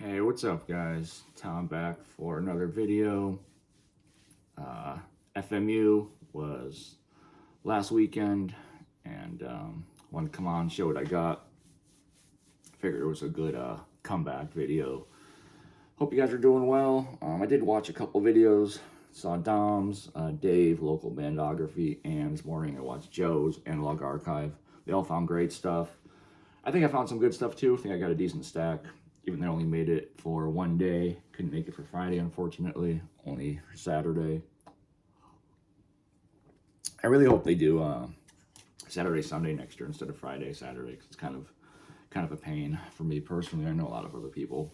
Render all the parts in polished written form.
Hey, what's up, guys? Tom back for another video. FMU was last weekend, and wanted to come on, show what I got. Figured it was a good comeback video. Hope you guys are doing well. I did watch a couple videos. Saw Dom's, Dave, local bandography, and this morning I watched Joe's Analog Archive. They all found great stuff. I think I found some good stuff too. I think I got a decent stack. Even though I only made it for one day. Couldn't make it for Friday, unfortunately. Only Saturday. I really hope they do Saturday, Sunday next year instead of Friday, Saturday. Cause it's kind of a pain for me personally. I know a lot of other people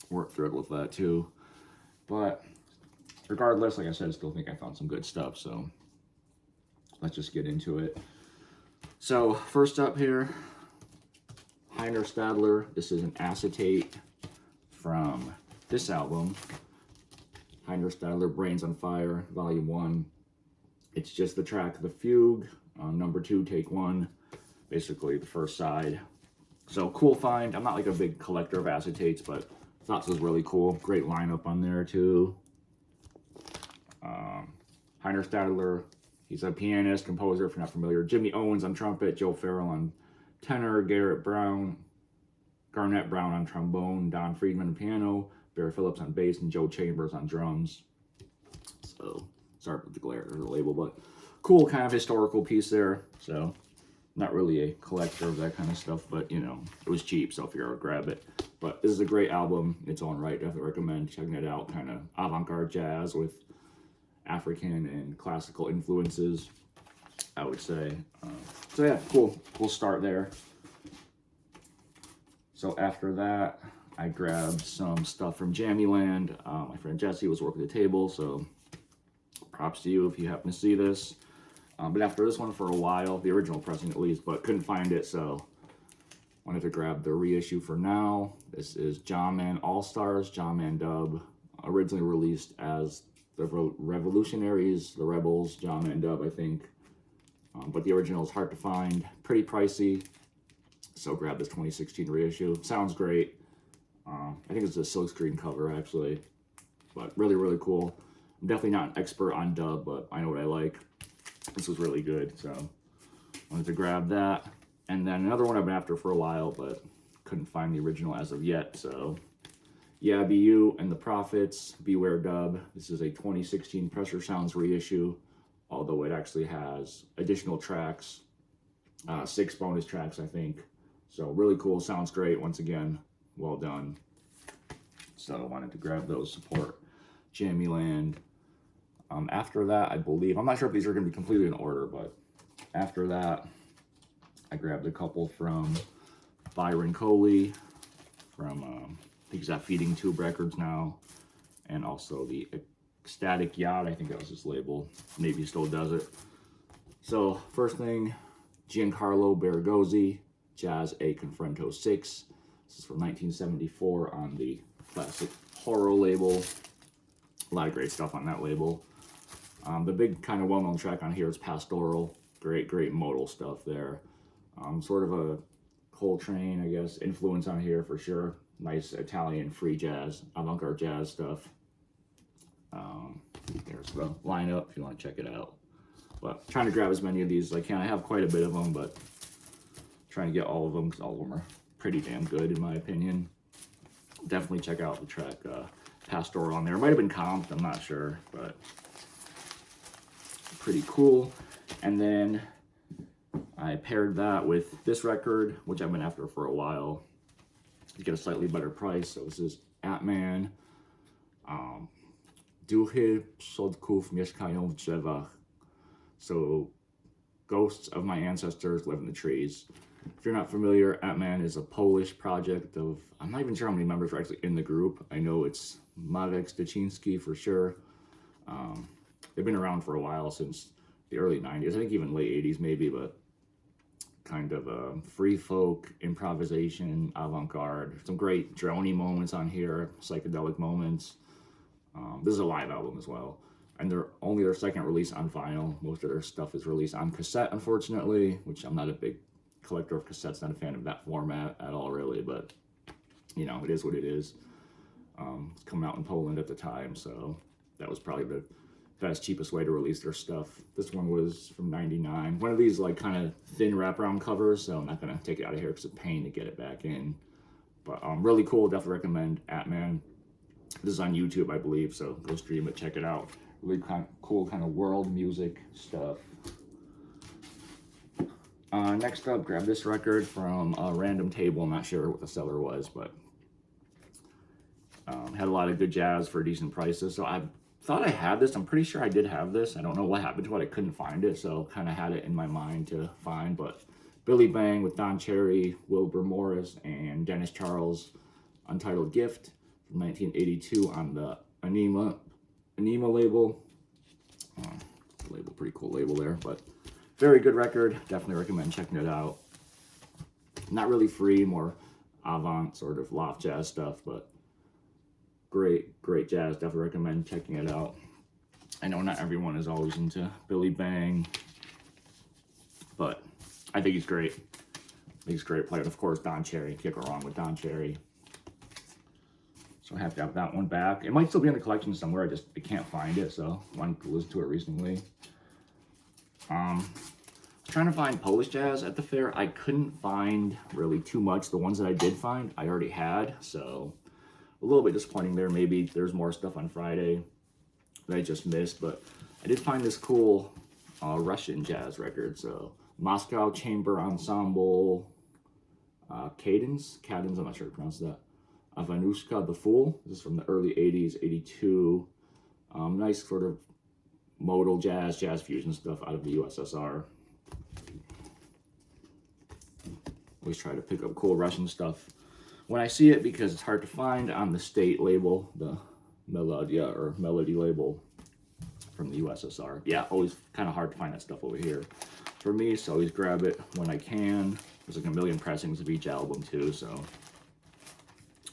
work through it with that too. But regardless, like I said, I still think I found some good stuff. So let's just get into it. So first up here, Heiner Stadler. This is an acetate from this album, Heiner Stadler, Brains on Fire, Volume 1. It's just the track, The Fugue, number 2, take 1, basically the first side. So cool find. I'm not like a big collector of acetates, but I thought this was really cool. Great lineup on there too. Heiner Stadler, he's a pianist, composer, if you're not familiar. Jimmy Owens on trumpet, Joe Farrell on tenor, Garrett Brown, Garnett Brown on trombone, Don Friedman on piano, Barry Phillips on bass, and Joe Chambers on drums. So, sorry for the glare of the label, but cool kind of historical piece there. So, not really a collector of that kind of stuff, but, you know, it was cheap, so if you're to grab it. But this is a great album in its own right. Definitely recommend checking it out. Kind of avant-garde jazz with African and classical influences, I would say. So yeah, cool start there. So after that, I grabbed some stuff from Jammyland. My friend Jesse was working the table, so props to you if you happen to see this. But after this one for a while, the original pressing at least, but couldn't find it, so wanted to grab the reissue for now. This is Jammyland All-Stars, Jammyland dub, originally released as the Revolutionaries, the Rebels, Jammyland dub, I think. But the original is hard to find, pretty pricey, so grab this 2016 reissue. Sounds great. I think it's a silkscreen cover, actually, but really, really cool. I'm definitely not an expert on dub, but I know what I like. This was really good, so wanted to grab that. And then another one I've been after for a while, but couldn't find the original as of yet, so yeah, BU and the Prophets, Beware dub. This is a 2016 Pressure Sounds reissue, although it actually has additional tracks, 6 bonus tracks, I think. So really cool, sounds great. Once again, well done. So I wanted to grab those, support Jammyland. After that, I believe, I'm not sure if these are going to be completely in order, but after that, I grabbed a couple from Byron Coley, from, I think he's at Feeding Tube Records now, and also the Ecstatic Yacht, I think that was his label. Maybe he still does it. So first thing, Giancarlo Baragozzi, Jazz A Confronto 6. This is from 1974 on the classic horror label. A lot of great stuff on that label. The big kind of well-known track on here is Pastoral. Great modal stuff there. Sort of a Coltrane, I guess, influence on here for sure. Nice Italian free jazz, avant-garde jazz stuff. There's the lineup if you want to check it out. But trying to grab as many of these as I can. I have quite a bit of them, but trying to get all of them because all of them are pretty damn good in my opinion. Definitely check out the track Pastoral on there. It might have been comped, I'm not sure, but pretty cool. And then I paired that with this record, which I've been after for a while, to get a slightly better price. So this is Atman, Duchy Przodków mieszkają w drzewach. So ghosts of my ancestors live in the trees. If you're not familiar, Atman is a Polish project of, I'm not even sure how many members are actually in the group. I know it's Marek Stacinski for sure. They've been around for a while, since the early 90s, I think even late 80s maybe, but kind of free folk, improvisation, avant-garde. Some great drony moments on here, psychedelic moments. This is a live album as well. And they're only their second release on vinyl. Most of their stuff is released on cassette, unfortunately, which I'm not a big collector of cassettes, not a fan of that format at all, really, but you know, it is what it is. It's coming out in Poland at the time, so that was probably the best, cheapest way to release their stuff. This one was from '99. One of these like kind of thin wraparound covers, so I'm not gonna take it out of here because it's a pain to get it back in. But really cool. Definitely recommend Atman. This is on YouTube, I believe, so go stream it, check it out. Really kind of cool, kind of world music stuff. Next up, grab this record from a random table. I'm not sure what the seller was, but had a lot of good jazz for decent prices. So I thought I had this. I'm pretty sure I did have this. I don't know what happened to it. I couldn't find it, so kind of had it in my mind to find. But Billy Bang with Don Cherry, Wilbur Morris, and Dennis Charles, Untitled Gift from 1982 on the Anima label. Label, pretty cool label there, but very good record. Definitely recommend checking it out. Not really free, more avant sort of loft jazz stuff, but great jazz. Definitely recommend checking it out. I know not everyone is always into Billy Bang, but I think he's great. He's a great player. And of course, Don Cherry. Can't go wrong with Don Cherry. So I have to have that one back. It might still be in the collection somewhere. I can't find it, so I wanted to listen to it recently. Trying to find Polish jazz at the fair. I couldn't find really too much. The ones that I did find, I already had, so a little bit disappointing there. Maybe there's more stuff on Friday that I just missed, but I did find this cool Russian jazz record. So Moscow Chamber Ensemble, Cadence, I'm not sure how to pronounce that. Vanushka the Fool. This is from the early 80s, 82. Nice sort of modal jazz fusion stuff out of the USSR. Always try to pick up cool Russian stuff when I see it because it's hard to find on the state label, the Melodia or Melody label from the USSR. Yeah, always kind of hard to find that stuff over here for me, so always grab it when I can. There's like a million pressings of each album too, so.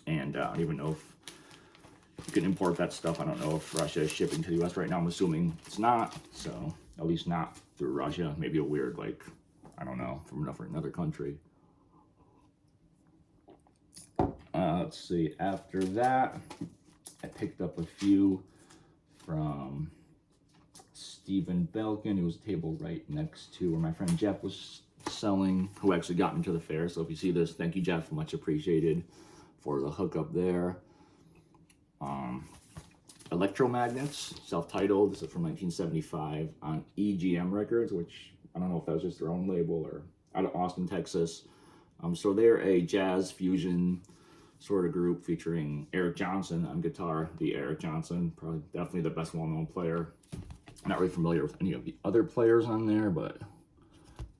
And I don't even know if you can import that stuff. I don't know if Russia is shipping to the US right now. I'm assuming it's not, so at least not through Russia. Maybe a weird, like, I don't know, from another country. Let's see, after that, I picked up a few from Stephen Belkin. It was a table right next to where my friend Jeff was selling, who actually got me to the fair. So if you see this, thank you, Jeff, much appreciated for the hookup there. Electromagnets, self-titled. This is from 1975 on EGM Records, which I don't know if that was just their own label or out of Austin, Texas. So they're a jazz fusion sort of group featuring Eric Johnson on guitar. The Eric Johnson, probably definitely the best well-known player. I'm not really familiar with any of the other players on there, but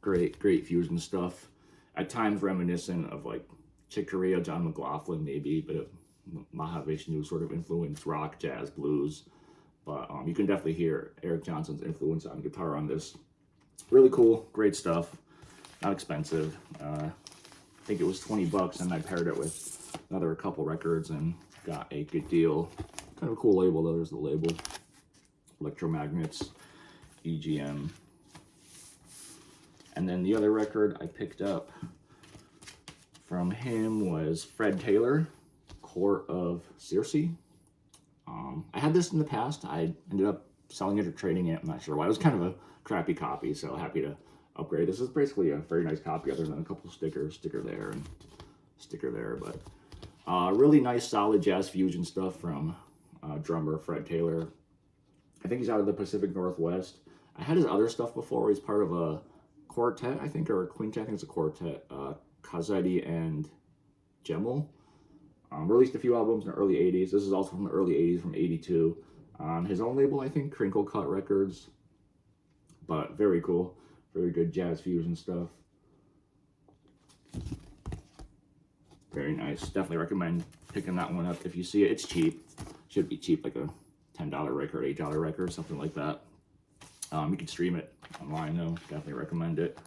great fusion stuff. At times reminiscent of like Chick Corea, John McLaughlin, maybe, but Mahavishnu sort of influence, rock, jazz, blues. But you can definitely hear Eric Johnson's influence on guitar on this. Really cool, great stuff. Not expensive. I think it was 20 bucks, and I paired it with another couple records and got a good deal. Kind of a cool label though. There's the label. Electromagnets, EGM. And then the other record I picked up from him was Fred Taylor, Court of Circe. I had this in the past. I ended up selling it or trading it. I'm not sure why. It was kind of a crappy copy, so happy to upgrade. This is basically a very nice copy other than a couple stickers, sticker there and sticker there. But really nice, solid jazz fusion stuff from drummer Fred Taylor. I think he's out of the Pacific Northwest. I had his other stuff before. He's part of a quartet, I think, or a quintet. I think it's a quartet. Kazetti and Gemmel. Released a few albums in the early 80s. This is also from the early 80s, from 82. On his own label, I think, Crinkle Cut Records. But very cool. Very good jazz fusion stuff. Very nice. Definitely recommend picking that one up if you see it. It's cheap. Should be cheap, like a $10 record, $8 record, something like that. You can stream it online, though. Definitely recommend it.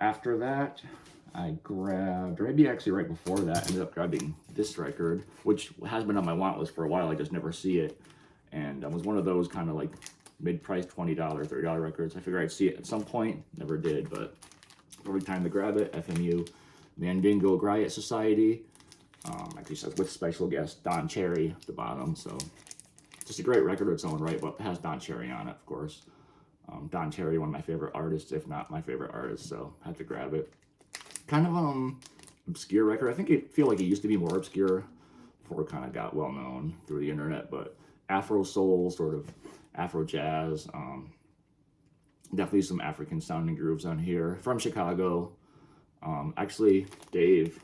After that, I grabbed, or maybe actually right before that, I ended up grabbing this record, which has been on my want list for a while. I just never see it. And it was one of those kind of like mid-price $20, $30 records. I figured I'd see it at some point. Never did, but perfect time to grab it. FMU Mandingo Griot Society. Actually says with special guest Don Cherry at the bottom. So just a great record of its own right, but it has Don Cherry on it, of course. Don Cherry, one of my favorite artists, if not my favorite artist, so had to grab it. Kind of obscure record. I think it feel like it used to be more obscure before it kind of got well known through the internet, but Afro soul, sort of Afro-jazz, definitely some African sounding grooves on here. From Chicago. Actually, Dave,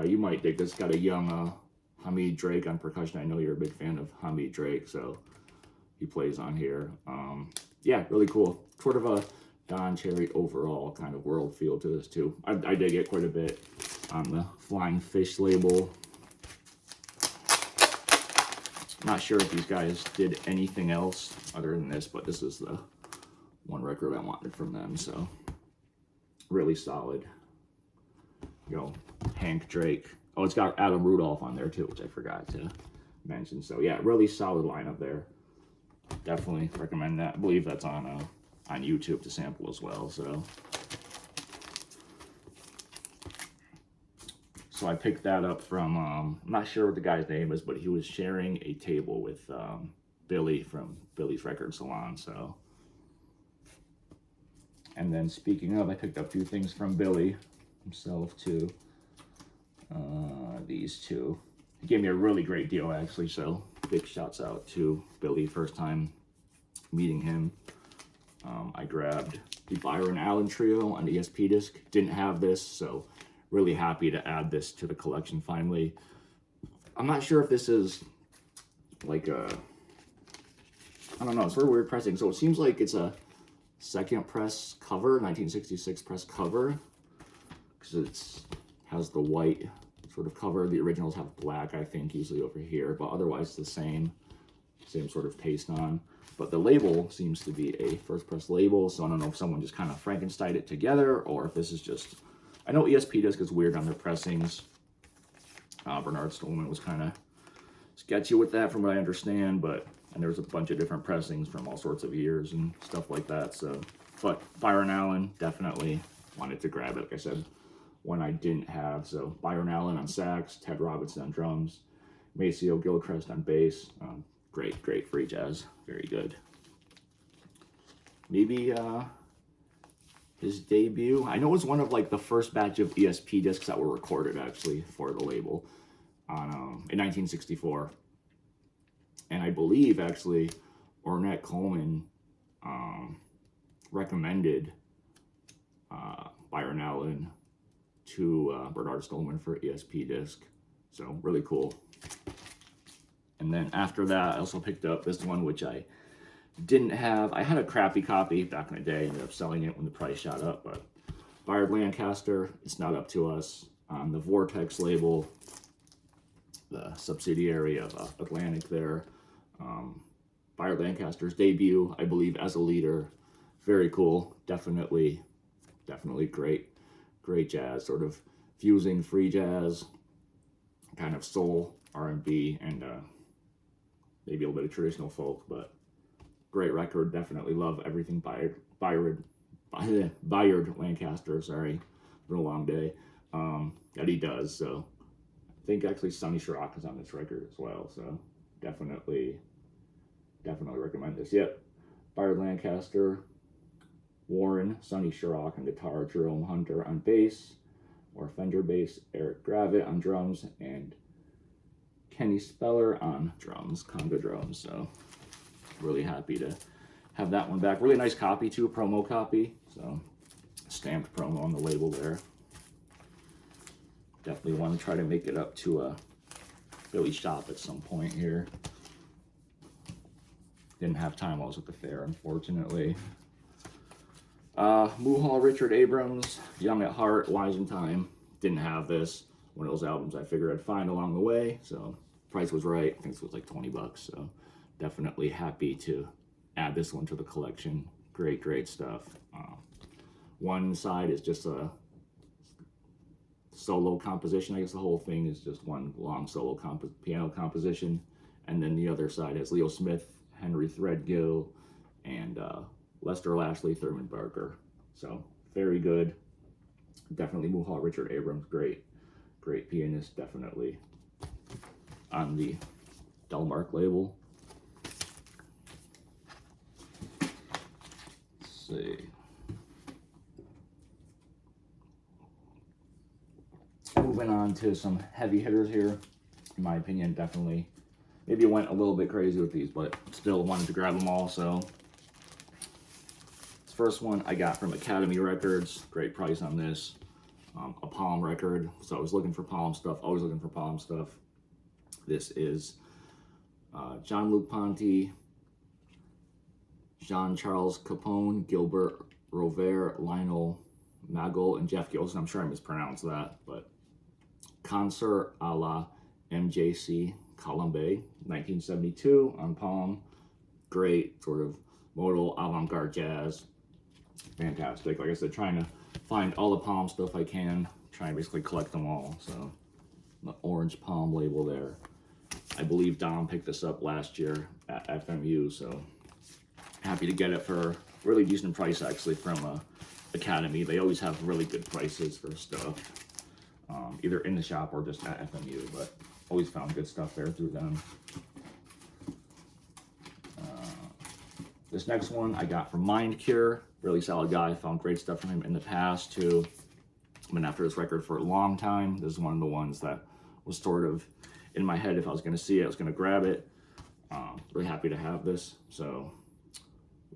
you might dig this. Got a young Hamid Drake on percussion. I know you're a big fan of Hamid Drake, so he plays on here. Yeah, really cool. Sort of a Don Cherry overall kind of world feel to this too. I dig it quite a bit on the Flying Fish label. Not sure if these guys did anything else other than this, but this is the one record I wanted from them, so really solid. You know, Hank Drake. Oh, it's got Adam Rudolph on there too, which I forgot to mention. So yeah, really solid lineup there. Definitely recommend that. I believe that's on YouTube to sample as well. So I picked that up from, I'm not sure what the guy's name is, but he was sharing a table with Billy from Billy's Record Salon. So, and then speaking of, I picked up a few things from Billy himself too. These two. He gave me a really great deal actually, so big shouts out to Billy. First time meeting him. I grabbed the Byron Allen Trio on the ESP disc. Didn't have this, so really happy to add this to the collection finally. I'm not sure if this is like a, I don't know, it's sort of weird pressing. So it seems like it's a second press cover, 1966 press cover, because it has the white sort of cover. The originals have black, I think, usually over here, but otherwise the same sort of paste on. But the label seems to be a first press label, so I don't know if someone just kind of Frankensteined it together or if this is just, I know ESP disc is weird on their pressings. Bernard Stolman was kind of sketchy with that from what I understand, and there's a bunch of different pressings from all sorts of years and stuff like that. So, but Byron Allen, definitely wanted to grab it, like I said, one I didn't have. So Byron Allen on sax, Ted Robinson on drums, Maceo Gilchrist on bass. Great free jazz, very good. Maybe his debut, I know it was one of like the first batch of ESP discs that were recorded actually for the label on in 1964. And I believe actually Ornette Coleman recommended Byron Allen to Bernard Stolman for ESP disc. So really cool. And then after that, I also picked up this one, which I didn't have. I had a crappy copy back in the day, ended up selling it when the price shot up, but Bayard Lancaster, It's Not Up to Us, on the Vortex label, the subsidiary of Atlantic there. Bayard Lancaster's debut, I believe, as a leader. Very cool. Definitely great jazz, sort of fusing free jazz, kind of soul, R&B, and maybe a little bit of traditional folk, but great record. Definitely love everything Bayard Lancaster, sorry, been a long day, that he does. So I think actually Sonny Chirac is on this record as well, so definitely recommend this. Yep, Bayard Lancaster, Warren, Sonny Chirac on guitar, Jerome Hunter on bass, or Fender bass, Eric Gravitt on drums, and Kenny Speller on drums, conga drums. So really happy to have that one back. Really nice copy too, a promo copy. So stamped promo on the label there. Definitely want to try to make it up to a Philly shop at some point here. Didn't have time while I was at the fair, unfortunately. Muhal Richard Abrams, Young at Heart, Wise in Time. Didn't have this. One of those albums I figured I'd find along the way. So price was right. I think this was like 20 bucks. So definitely happy to add this one to the collection. Great stuff. One side is just a solo composition. I guess the whole thing is just one long solo piano composition. And then the other side has Leo Smith, Henry Threadgill, and Lester Lashley, Thurman Barker. So very good. Definitely Muhal Richard Abrams, great pianist, definitely on the Delmark label. Let's see. Moving on to some heavy hitters here, in my opinion, definitely. Maybe I went a little bit crazy with these, but still wanted to grab them all, so. This first one I got from Academy Records, great price on this. A Palm record, so I was looking for Palm stuff, always looking for Palm stuff. This is Jean-Luc Ponty, Jean-Charles Capone, Gilbert Rover, Lionel Magel, and Jeff Gilson. I'm sure I mispronounced that, but Concert a la MJC Colombe, 1972 on Palm. Great sort of modal avant-garde jazz. Fantastic. Like I said, trying to find all the Palm stuff I can, trying to basically collect them all. So the orange Palm label there. I believe Dom picked this up last year at FMU, so happy to get it for a really decent price actually from Academy. They always have really good prices for stuff, either in the shop or just at FMU, but always found good stuff there through them. This next one I got from Mind Cure, really solid guy. Found great stuff from him in the past too. I've been after this record for a long time. This is one of the ones that was sort of in my head. If I was going to see it, I was going to grab it. Really happy to have this. So,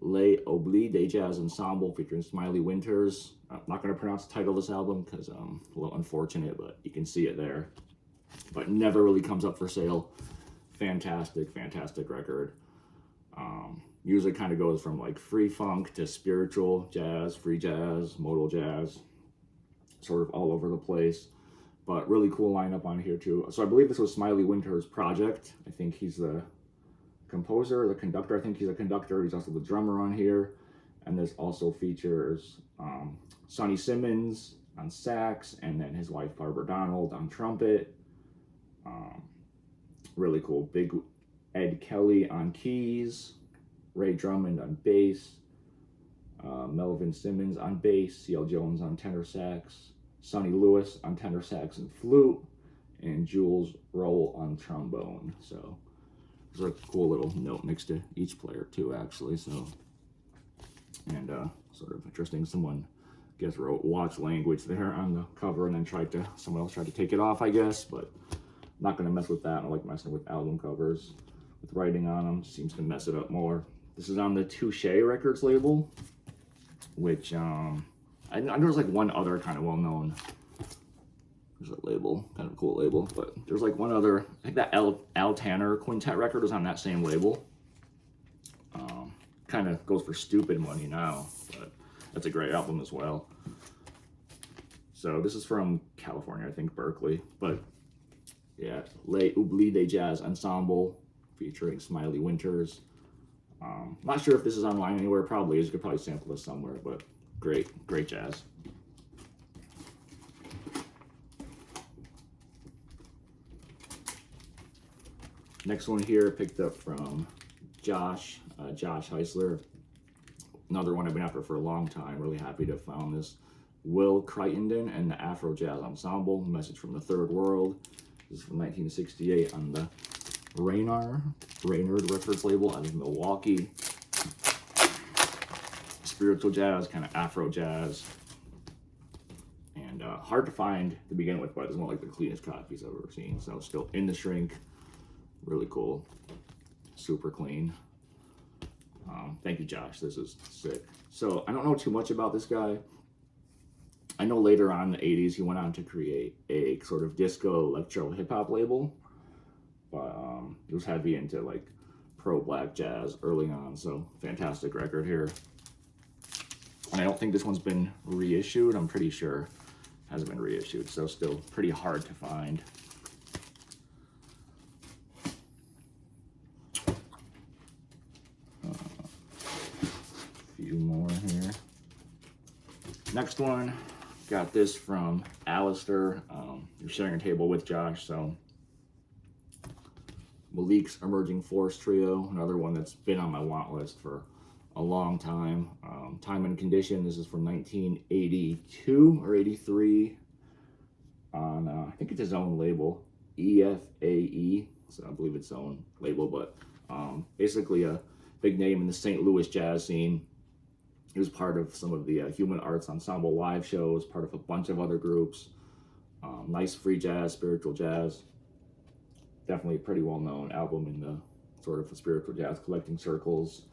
Les Oublis des Jazz Ensemble featuring Smiley Winters. I'm not going to pronounce the title of this album because a little unfortunate, but you can see it there. But never really comes up for sale. Fantastic record. Music kind of goes from like free funk to spiritual jazz, free jazz, modal jazz, sort of all over the place. But really cool lineup on here too. So I believe this was Smiley Winters' project. I think he's the composer, the conductor. I think he's a conductor. He's also the drummer on here. And this also features Sonny Simmons on sax, and then his wife Barbara Donald on trumpet. Really cool. Big Ed Kelly on keys, Ray Drummond on bass, Melvin Simmons on bass, C.L. Jones on tenor sax, Sonny Lewis on tenor sax and flute, and Jules Roll on trombone. So there's a cool little note next to each player too, actually. So, and sort of interesting. Someone, I guess, wrote "watch language" there on the cover, and then someone else tried to take it off, I guess. But I'm not gonna mess with that. I don't like messing with album covers with writing on them. Seems to mess it up more. This is on the Touche Records label, which I know there's like one other kind of well-known. There's a label, kind of a cool label, but there's like one other. I think that Al Tanner Quintet record was on that same label. Kind of goes for stupid money now, but that's a great album as well. So this is from California, I think Berkeley, but yeah, Les Oublis des Jazz Ensemble featuring Smiley Winters. Not sure if this is online anywhere. Probably is. You could probably sample this somewhere, but great jazz. Next one here picked up from Josh Heisler. Another one I've been after for a long time. Really happy to have found this. Will Crittenden and the Afro-Jazz Ensemble, Message from the Third World. This is from 1968 on the Raynard Records label out of Milwaukee. Spiritual jazz, kind of Afro jazz. And hard to find to begin with, but it's one of like the cleanest copies I've ever seen. So still in the shrink. Really cool. Super clean. Thank you, Josh. This is sick. So I don't know too much about this guy. I know later on in the 80s he went on to create a sort of disco electro hip hop label, but he was heavy into like pro black jazz early on. So fantastic record here. And I don't think this one's been reissued. I'm pretty sure it hasn't been reissued. So still pretty hard to find. Few more here. Next one, got this from Alistair. You're sharing a table with Josh, so Malik's Emerging Force Trio, another one that's been on my want list for a long time. Time and Condition, this is from 1982 or 83 on, I think it's his own label, EFAE, so I believe it's his own label, but basically a big name in the St. Louis jazz scene. He was part of some of the Human Arts Ensemble live shows, part of a bunch of other groups. Nice free jazz, spiritual jazz. Definitely a pretty well-known album in the sort of the spiritual jazz collecting circles.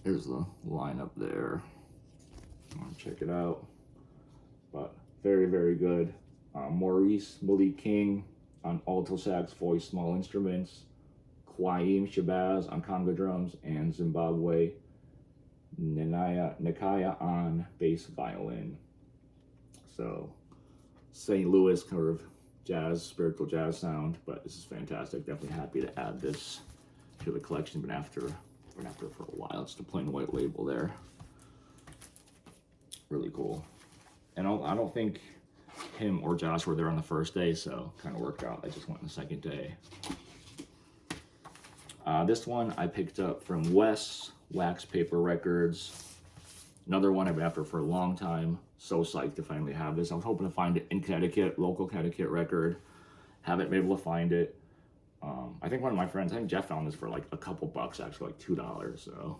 There's the lineup there. I want to check it out. But very, very good. Maurice Malik King on alto sax, voice, small instruments. Kwaim Shabazz on conga drums, and Zimbabwe Nikaya on bass violin. So St. Louis kind of jazz, spiritual jazz sound, but this is fantastic. Definitely happy to add this to the collection. Been after for a while. It's the plain white label there. Really cool. And I don't think him or Josh were there on the first day, so kind of worked out. I just went on the second day. This one I picked up from Wes Wax Paper Records. Another one I've been after for a long time. So psyched to finally have this. I was hoping to find it in Connecticut, local Connecticut record. Haven't been able to find it. I think one of my friends, I think Jeff found this for like a couple bucks, actually, like $2. So,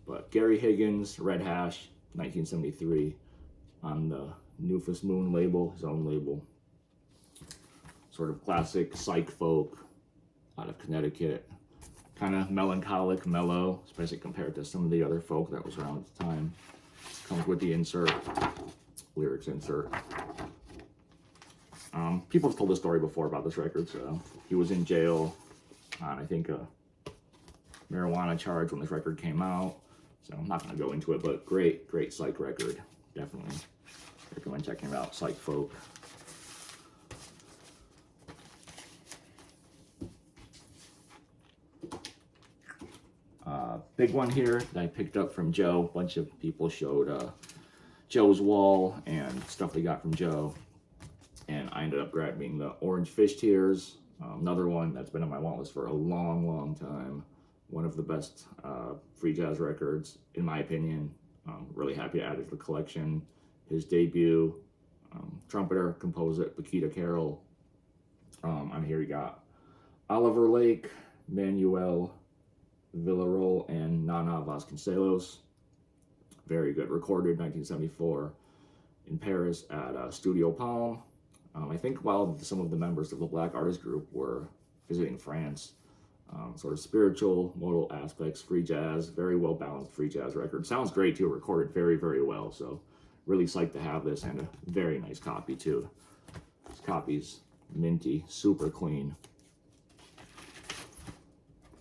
but Gary Higgins, Red Hash, 1973, on the Nufus Moon label, his own label. Sort of classic psych folk out of Connecticut. Kind of melancholic, mellow, especially compared to some of the other folk that was around at the time. Comes with the insert, lyrics insert. People have told the story before about this record. So he was in jail on, I think, a marijuana charge when this record came out. So I'm not going to go into it, but great psych record. Definitely recommend checking it out. Psych folk. Big one here that I picked up from Joe. A bunch of people showed Joe's wall and stuff they got from Joe. And I ended up grabbing the Orange Fish Tears. Another one that's been on my want list for a long time. One of the best free jazz records, in my opinion. Really happy to add it to the collection. His debut, trumpeter, composer, Paquita Carroll. On here you got Oliver Lake, Manuel Villarreal, and Nana Vasconcelos. Very good. Recorded 1974 in Paris at Studio Palm. I think while some of the members of the Black Artist Group were visiting France. Sort of spiritual, modal aspects, free jazz, very well balanced free jazz record. Sounds great too, recorded very well. So really psyched to have this, and a very nice copy too. This copy's minty, super clean.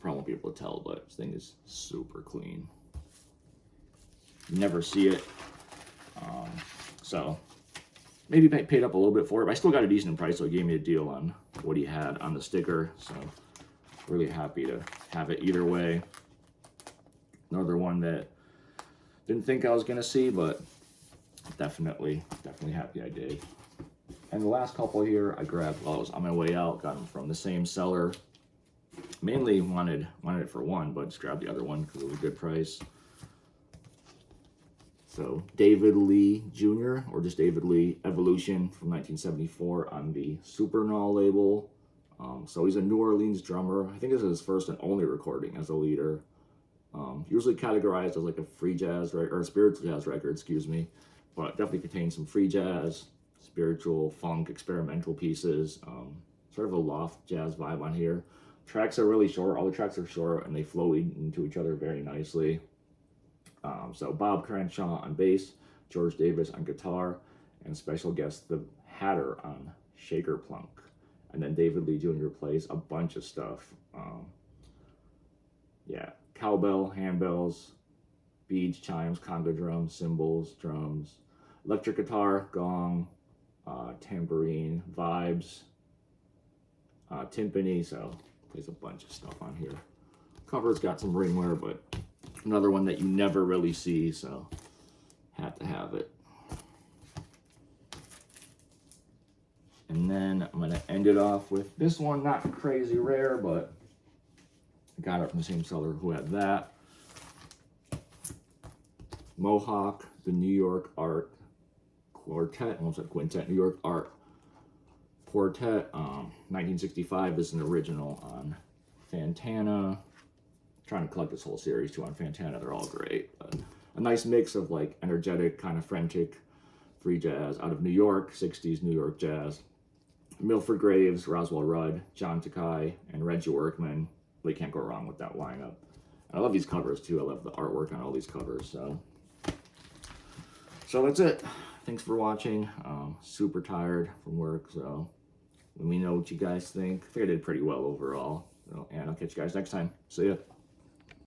Probably won't be able to tell, but this thing is super clean. You never see it. So maybe paid up a little bit for it, but I still got a decent price, so it gave me a deal on what he had on the sticker. So really happy to have it either way. Another one that didn't think I was gonna see, but definitely happy I did. And the last couple here I grabbed while I was on my way out, got them from the same seller. Mainly wanted it for one, but just grabbed the other one because it was a good price. So David Lee Jr., or just David Lee, Evolution from 1974 on the Supernal label. So he's a New Orleans drummer. I think this is his first and only recording as a leader. Usually categorized as like a free jazz or spiritual jazz record, excuse me, but definitely contains some free jazz, spiritual, funk, experimental pieces. Sort of a loft jazz vibe on here. Tracks are really short. All the tracks are short and they flow into each other very nicely. So Bob Crenshaw on bass, George Davis on guitar, and special guest the Hatter on shaker plunk. And then David Lee Jr. plays a bunch of stuff. Yeah, cowbell, handbells, beads, chimes, conga drums, cymbals, drums, electric guitar, gong, tambourine, vibes, timpani. So plays a bunch of stuff on here. Cover's got some ringware, but another one that you never really see, so had to have it. And then I'm going to end it off with this one, not crazy rare, but I got it from the same seller who had that. Mohawk, the New York Art Quartet, almost like Quintet, New York Art Quartet, 1965. This is an original on Fantana. I'm trying to collect this whole series too on Fantana. They're all great. But a nice mix of like energetic, kind of frantic, free jazz out of New York, 60s New York jazz. Milford Graves, Roswell Rudd, John Takai, and Reggie Workman. Really can't go wrong with that lineup. I love these covers too. I love the artwork on all these covers. So that's it. Thanks for watching. Super tired from work, so let me know what you guys think. I think I did pretty well overall. So, and I'll catch you guys next time. See ya.